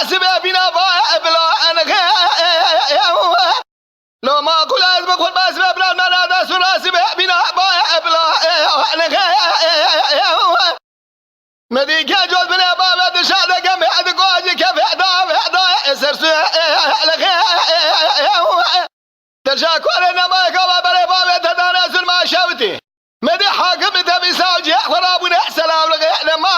سبا بنا بلا أنا لو ما أقول أزبك والباس بلا ما هذا سرا سبا بنا بلا أنا مديك جوز بنا بابا دشاد جمع دقاجي كيف هذا سرسو ترجع كورنا ما يقوى بلا بابا تدانا سر ما شوتي مدي حاكم تبي ساوجي خرابنا سلام لغينا ما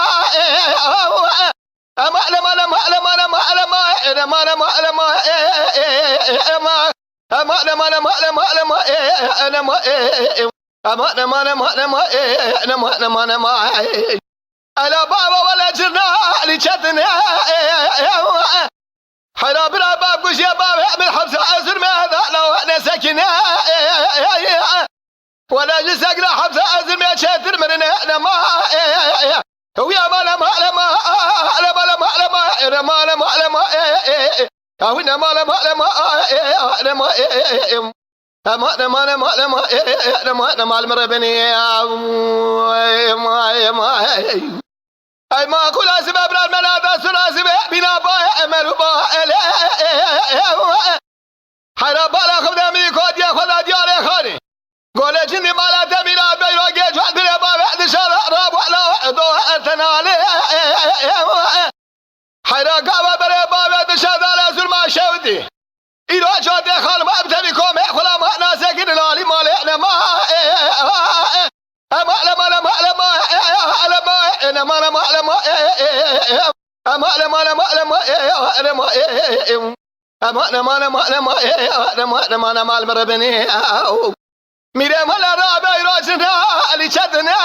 أنا بابا ولا جرنا لشتنا حرا برا باب قش يا بابا من حبس أزر ماذا لو أنا سكنا ولا جسقنا حبس أزر ما شاتر من أنا ما ويا ما أي ما كل أسباب المنادى سلاسل بنا باي أمل باي حرب بالا خبدا ميكود يا خدا ديار خاني قول جندي مالا تميلا بيرو جيج وعد يا بابا دشار راب ولا دو ارتنالي حرا قابا بري بابا دشار على زلما شودي إلو جود خال ما بتبيكم خلا ما ناسكن لالي مالي انا ما ميرا مالا رابع روشنا اللي شدنا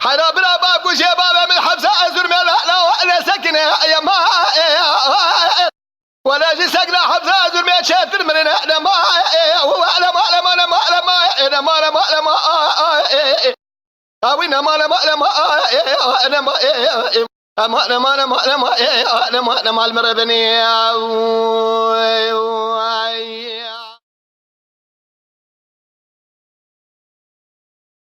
حرا برا باب وش يا بابا من حبسة أزور ملا لا أنا سكنة يا ما ولا جي سكنة حبسة أزور ما شاتر من أنا ما أنا ما